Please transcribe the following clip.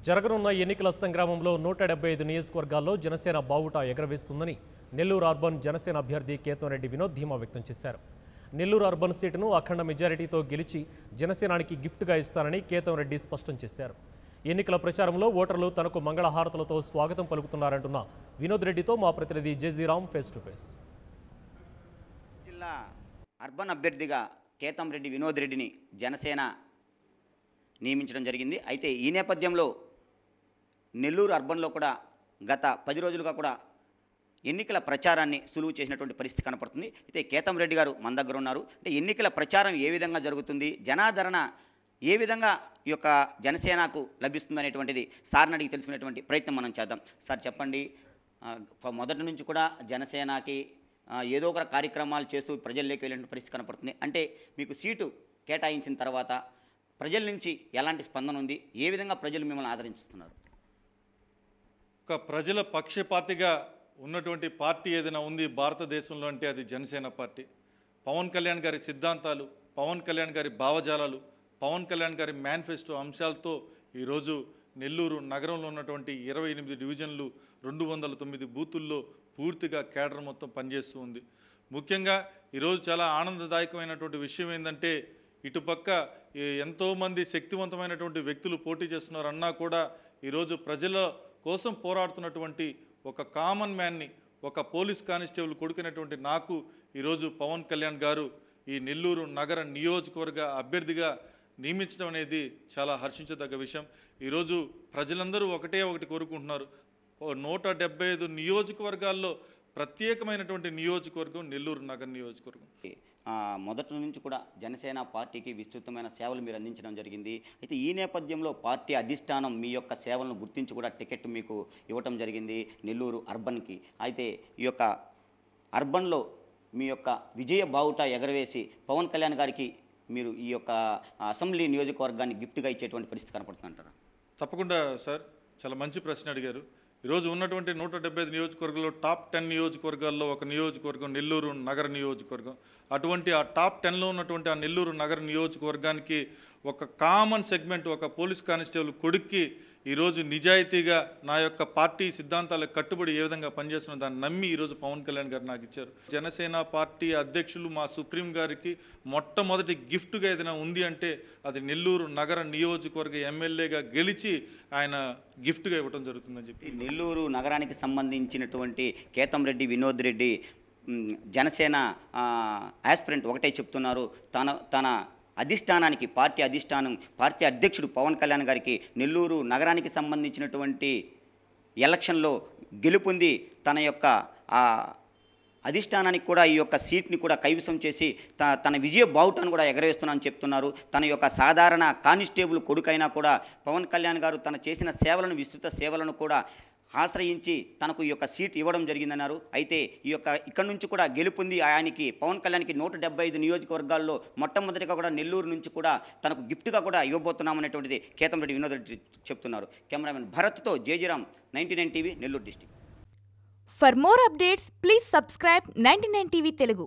జరగనున్న ఎన్నికల సంగ్రామంలో 175 నియోజకవర్గాల్లో జనసేన బావుటా ఎగరవేస్తుందని నెల్లూరు అర్బన్ జనసేన అభ్యర్థి కేతంరెడ్డి వినోద్ ధీమా వ్యక్తం చేశారు. నెల్లూరు అర్బన్ సీటును అఖండ మెజారిటీతో గెలిచి జనసేనానికి గిఫ్ట్గా ఇస్తానని కేతంరెడ్డి స్పష్టం చేశారు. ఎన్నికల ప్రచారంలో ఓటర్లు తనకు మంగళహారతులతో స్వాగతం పలుకుతున్నారంటున్న వినోద్ రెడ్డితో మా ప్రతినిధి జేజీరామ్ ఫేస్ టు ఫేస్. జిల్లా అర్బన్ అభ్యర్థిగా కేతంరెడ్డి వినోద్ రెడ్డిని జనసేన నియమించడం జరిగింది. అయితే ఈ నేపథ్యంలో నెల్లూరు అర్బన్లో కూడా గత 10 రోజులుగా కూడా ఎన్నికల ప్రచారాన్ని సులువు చేసినటువంటి పరిస్థితి కనపడుతుంది. అయితే కేతంరెడ్డి గారు మన దగ్గర ఉన్నారు. అంటే ఎన్నికల ప్రచారం ఏ విధంగా జరుగుతుంది, జనాదరణ ఏ విధంగా ఈ యొక్క జనసేనకు లభిస్తుంది అనేటువంటిది సార్ని అడిగి తెలుసుకునేటువంటి ప్రయత్నం మనం చేద్దాం. సార్ చెప్పండి, మొదటి నుంచి కూడా జనసేనకి ఏదో ఒక కార్యక్రమాలు చేస్తూ ప్రజల్లోకి వెళ్ళిన పరిస్థితి కనపడుతుంది. అంటే మీకు సీటు కేటాయించిన తర్వాత ప్రజల నుంచి ఎలాంటి స్పందన ఉంది, ఏ విధంగా ప్రజలు మిమ్మల్ని ఆదరించుతున్నారు? ఒక ప్రజల పక్షపాతిగా ఉన్నటువంటి పార్టీ ఏదైనా ఉంది భారతదేశంలో అంటే అది జనసేన పార్టీ. పవన్ కళ్యాణ్ గారి సిద్ధాంతాలు, పవన్ కళ్యాణ్ గారి భావజాలాలు, పవన్ కళ్యాణ్ గారి మేనిఫెస్టో అంశాలతో ఈరోజు నెల్లూరు నగరంలో ఉన్నటువంటి 28 డివిజన్లు 209 బూతుల్లో పూర్తిగా కేడర్ మొత్తం పనిచేస్తూ ఉంది. ముఖ్యంగా ఈరోజు చాలా ఆనందదాయకమైనటువంటి విషయం ఏంటంటే ఇటుపక్క ఎంతోమంది శక్తివంతమైనటువంటి వ్యక్తులు పోటీ చేస్తున్నారన్నా కూడా ఈరోజు ప్రజల కోసం పోరాడుతున్నటువంటి ఒక కామన్ మ్యాన్ని, ఒక పోలీస్ కానిస్టేబుల్ కొడుకునేటువంటి నాకు ఈరోజు పవన్ కళ్యాణ్ గారు ఈ నెల్లూరు నగర నియోజకవర్గ అభ్యర్థిగా నియమించడం అనేది చాలా హర్షించదగ్గ విషయం. ఈరోజు ప్రజలందరూ ఒకటి కోరుకుంటున్నారు. 175 నియోజకవర్గాల్లో ప్రత్యేకమైనటువంటి నియోజకవర్గం నెల్లూరు నగర నియోజకవర్గం. మొదటి నుంచి కూడా జనసేన పార్టీకి విస్తృతమైన సేవలు మీరు అందించడం జరిగింది. అయితే ఈ నేపథ్యంలో పార్టీ అధిష్టానం మీ యొక్క సేవలను గుర్తించి కూడా టికెట్ మీకు ఇవ్వటం జరిగింది నెల్లూరు అర్బన్కి. అయితే ఈ యొక్క అర్బన్లో మీ యొక్క విజయ బావుటా ఎగరవేసి పవన్ కళ్యాణ్ గారికి మీరు ఈ యొక్క అసెంబ్లీ నియోజకవర్గాన్ని గిఫ్ట్గా ఇచ్చేటువంటి పరిస్థితి కనపడుతుందంటారా? తప్పకుండా సార్, చాలా మంచి ప్రశ్న అడిగారు. ఈరోజు ఉన్నటువంటి 175 నియోజకవర్గాల్లో టాప్ 10 నియోజకవర్గాల్లో ఒక నియోజకవర్గం నెల్లూరు నగర నియోజకవర్గం. అటువంటి ఆ టాప్ 10లో ఉన్నటువంటి ఆ నెల్లూరు నగర నియోజకవర్గానికి ఒక కామన్ సెగ్మెంట్, ఒక పోలీస్ కానిస్టేబుల్ కొడుక్కి ఈరోజు నిజాయితీగా నా యొక్క పార్టీ సిద్ధాంతాలకు కట్టుబడి ఏ విధంగా పనిచేస్తున్న దాన్ని నమ్మి ఈరోజు పవన్ కళ్యాణ్ గారు నాకు ఇచ్చారు. జనసేన పార్టీ అధ్యక్షులు మా సుప్రీం గారికి మొట్టమొదటి గిఫ్ట్గా ఏదైనా ఉంది అంటే అది నెల్లూరు నగర నియోజకవర్గ ఎమ్మెల్యేగా గెలిచి ఆయన గిఫ్ట్గా ఇవ్వడం జరుగుతుందని చెప్పి. నెల్లూరు నగరానికి సంబంధించినటువంటి కేతంరెడ్డి వినోద్ రెడ్డి జనసేన యాస్పిరెంట్ ఒకటే చెప్తున్నారు, తన అధిష్టానానికి, పార్టీ అధ్యక్షుడు పవన్ కళ్యాణ్ గారికి నెల్లూరు నగరానికి సంబంధించినటువంటి ఎలక్షన్లో గెలుపొంది తన యొక్క అధిష్టానానికి కూడా ఈ యొక్క సీట్ని కూడా కైవసం చేసి తన విజయ బావుటాను కూడా ఎగరవేస్తున్నానని చెప్తున్నారు. తన యొక్క సాధారణ కానిస్టేబుల్ కొడుకైనా కూడా పవన్ కళ్యాణ్ గారు తన చేసిన సేవలను, విస్తృత సేవలను కూడా ఆశ్రయించి తనకు ఈ యొక్క సీట్ ఇవ్వడం జరిగిందన్నారు. అయితే ఇక్కడ నుంచి కూడా గెలుపొంది ఆయనకి పవన్ కళ్యాణ్కి 175 నియోజకవర్గాల్లో మొట్టమొదటిగా కూడా నెల్లూరు నుంచి కూడా తనకు గిఫ్ట్గా కూడా ఇవ్వబోతున్నామనేటువంటిది కేతంరెడ్డి వినోద్ రెడ్డి చెప్తున్నారు. కెమెరామెన్ భరత్తో Jejiram, 99 TV, Nellore district. For more updates, please subscribe 99 TV Telugu.